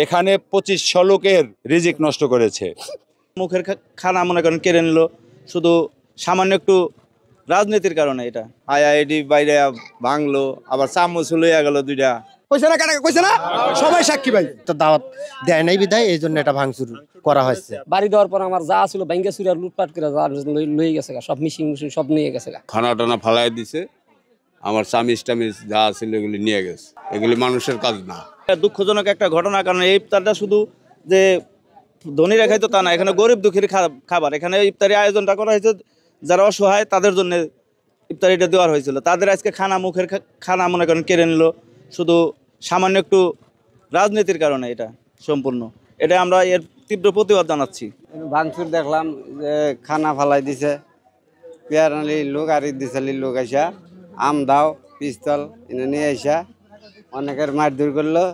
এখানে 2500 লোকের রিজিক নষ্ট করেছে। মুখের খানা মনে করেন কেড়ে নিল শুধু সামান্য একটু রাজনীতির কারণে। এটা আইআইডি বাইরে ভাঙলো, আবার চামচ লইয়া গেল দুইটা। কইছে না কাটা কইছে না, সবাই সাক্ষী ভাই। তো দাওয়াত দেয় নাই বিধায় এই জন্য এটা ভাঙচুর করা হয়েছে। বাড়ি দেওয়ার পর আমার যা ছিল ব্যাংকে চুরি আর লুটপাট করে লয়ে গেছে, সব মিশিং সব নিয়ে গেছে। খানা টানা ফালাই দিছে, আমার চামিচ টামিচ যা ছিল এগুলি নিয়ে গেছে। এগুলি মানুষের কাজ না। দুঃখজনক একটা ঘটনা, কারণ এই ইফতারটা শুধু যে ধনীরা খাইতো তা না, এখানে গরিব দুঃখীর খাবার। এখানে ইফতারি আয়োজনটা করা হয়েছে যারা অসহায় তাদের জন্য ইফতারিটা দেওয়ার হয়েছিল। তাদের আজকে মুখের খানা মনে করেন কেড়ে নিল শুধু সামান্য একটু রাজনীতির কারণে। এটা সম্পূর্ণ এটা আমরা এর তীব্র প্রতিবাদ জানাচ্ছি। ভাঙচুর দেখলাম যে খানা ফালাই দিছে, পেয়ারালি লোক আর দিছালি লোক আইসা আম দাও পিস্তল এনে নিয়ে আইসা অনেকের মারধর করলো।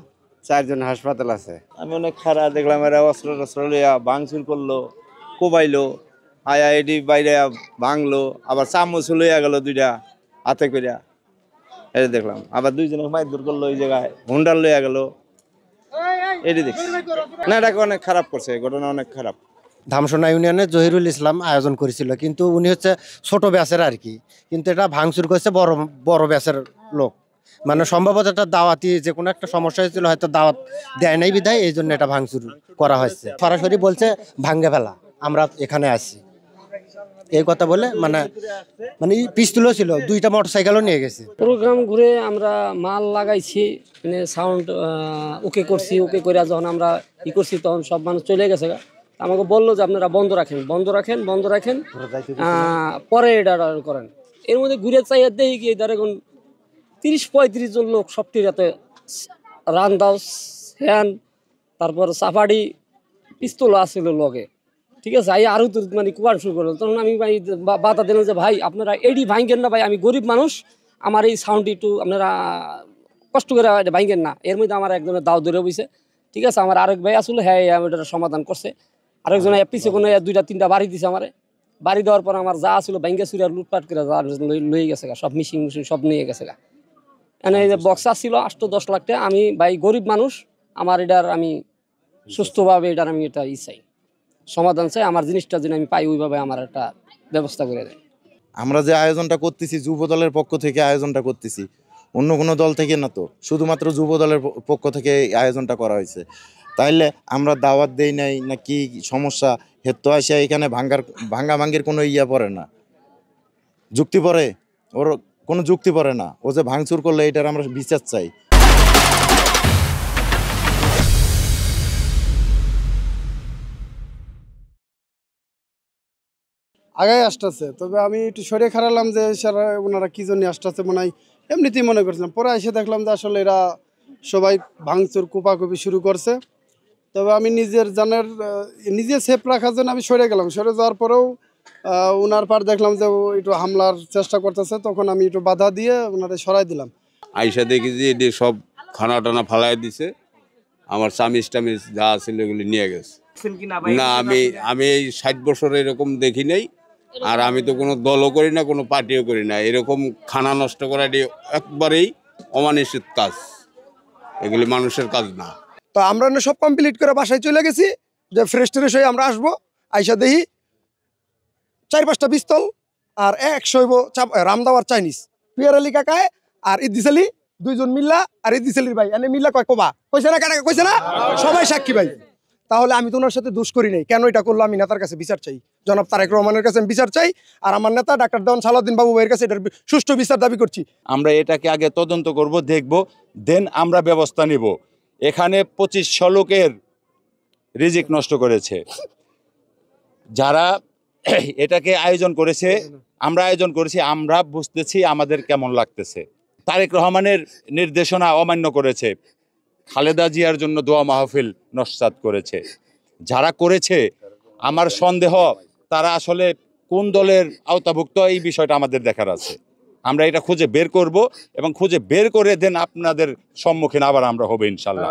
4 জন হাসপাতাল আছে। আমি অনেক খারাপ দেখলাম, এরা অস্ত্র টস্ত্র লইয়া ভাঙচুর করলো, কোবাইলো, আইআইডি বাইরে ভাঙলো, আবার চামচ লইয়া গেল দুইটা হাতে করিয়া। এটা দেখলাম, আবার 2 জনের মারধর করলো ওই জায়গায়, হুন্ডার লইয়া গেল। এটি দেখছি না, এটাকে অনেক খারাপ করছে, ঘটনা অনেক খারাপ। ধামসোনা ইউনিয়নে জহিরুল ইসলাম আয়োজন করেছিল, কিন্তু উনি হচ্ছে ছোট ব্যাচের আর কি, কিন্তু এটা ভাঙচুর করেছে বড় ব্যাচের লোক। মানে সম্ভবত একটা দাওয়াতি যে কোনো একটা সমস্যা হয়েছিল, হয়তো দাওয়াত দেয় নাই বিধায় এই জন্য এটা ভাঙচুর করা হয়েছে। সরাসরি বলছে ভাঙ্গে ফেলা, আমরা এখানে আছি এই কথা বলে। মানে পিস্তলও ছিল, 2টা মোটরসাইকেলও নিয়ে গেছে। প্রোগ্রাম ঘুরে আমরা মাল লাগাইছি, মানে সাউন্ড ওকে করছি, ওকে করে যখন আমরা করছি তখন সব মানুষ চলে গেছে। আমাকে বললো যে আপনারা বন্ধ রাখেন পরে এটা করেন। এর মধ্যে ঘুরে চাইয়া দেখি কি ধর এখন 30-35 জন লোক সবটিরাতে রান্দাও হ্যান, তারপর সাফাড়ি পিস্তল আসছিল লগে। ঠিক আছে, আরও তো মানে কুয়ার শুরু করলো। তখন আমি ভাই বাধা দিলাম যে ভাই আপনারা এডি ভাঙেন না, ভাই আমি গরিব মানুষ, আমার এই সাউন্ডটি একটু আপনারা কষ্ট করে ভাঙেন না। এর মধ্যে আমার একজনের দাও ধরে বইছে। ঠিক আছে, আমার আরেক ভাই আসলে হ্যাঁ এটা সমাধান করছে। আরেকজন পিছে কোনো 2-3টা বাড়ি দিছে আমারে। বাড়ি দেওয়ার পর আমার যা ছিল ব্যাংকে চুরি আর লুটপাট করে লয়ে গেছে, সব মিশিং সব নিয়ে গেছে। এনে এই যে বক্সা ছিল 8-10 লাখ টাকা। আমি ভাই গরিব মানুষ, আমার এটার আমি সুস্থভাবে এটার আমি এটা চাই, সমাধান চাই। আমার জিনিসটা যেন আমি পাই ওইভাবে আমার একটা ব্যবস্থা করে দেয়। আমরা যে আয়োজনটা করতেছি যুব দলের পক্ষ থেকে আয়োজনটা করতেছি, অন্য কোনো দল থেকে না, তো শুধুমাত্র যুব দলের পক্ষ থেকে এই আয়োজনটা করা হয়েছে। তাইলে আমরা দাওয়াত দেই নাই না কি সমস্যা? হেতু আসে এখানে ভাঙ্গাভাঙ্গির কোনো পড়ে না, যুক্তি পড়ে, ওর কোনো যুক্তি পড়ে না। ও যে ভাঙচুর করলে এটার আমরা বিচার চাই। আগায় আসতেছে, তবে আমি একটু সরিয়ে খারালাম যে ওনারা কি জন্য আসতেছে মনে হয় এমনিতেই মনে করছিলাম। পরে এসে দেখলাম যে আসলে এরা সবাই ভাঙচুর কোপাকুপি শুরু করছে। তবে আমি নিজে সেফ রাখার জন্য আমি সরে গেলাম। সরে যাওয়ার পরেও ওনার পার দেখলাম যে একটু হামলার চেষ্টা করতেছে, তখন আমি একটু বাধা দিয়ে ওনারা সরাই দিলাম। আইসা দেখি যে এটি সব খানা টানা ফালাই দিছে, আমার চামিচ টামিচ যা ছিল এগুলি নিয়ে গেছে। না, আমি এই 60 বছর এরকম দেখি নাই। আর আমি তো কোনো দলও করি না, কোনো পার্টিও করি না। এরকম খানা নষ্ট করা এটি একবারেই অমানুষিক কাজ, এগুলি মানুষের কাজ না। তো আমরা সব কমপ্লিট করে বাসায় চলে গেছি, যে ফ্রেশ ট্রেশ হয়ে আমরা আসবো। আইসা দেখি 4-5টা পিস্তল আর 100 রামদাওয়ার চাইনিজ, পিয়ারালি কাকায় আর ইদ্দিস আলী 2 জন মিল্লা আর ইদ্দিস আলীর ভাই এনে মিল্লা কইছে না কাটা কইছে না, সবাই সাক্ষী ভাই। তাহলে আমি তো ওনার সাথে দোষ করি নাই, কেন এটা করলো? আমি নেতার কাছে বিচার চাই, জনাব তারেক রহমানের কাছে আমি বিচার চাই। আর আমার নেতা ডাক্তার দেওয়ান সালাউদ্দিন বাবু ভাইয়ের কাছে এটার সুষ্ঠু বিচার দাবি করছি। আমরা এটাকে আগে তদন্ত করব, দেখব, দেন আমরা ব্যবস্থা নিব। এখানে 2500 লোকের রিজিক নষ্ট করেছে। যারা এটাকে আয়োজন করেছে, আমরা আয়োজন করেছি, আমরা বুঝতেছি আমাদের কেমন লাগতেছে। তারেক রহমানের নির্দেশনা অমান্য করেছে, খালেদা জিয়ার জন্য দোয়া মাহফিল নস্যাৎ করেছে। যারা করেছে আমার সন্দেহ তারা আসলে কোন দলের আওতাভুক্ত, এই বিষয়টা আমাদের দেখার আছে। আমরা এটা খুঁজে বের করব এবং খুঁজে বের করে দেন আপনাদের সম্মুখীন আবার আমরা হবে ইনশাল্লাহ।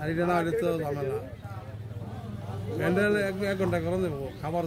আর এটা না হলে তো ঝামেলা। প্যান্ডেল এক ঘন্টা করে দেবো খাবার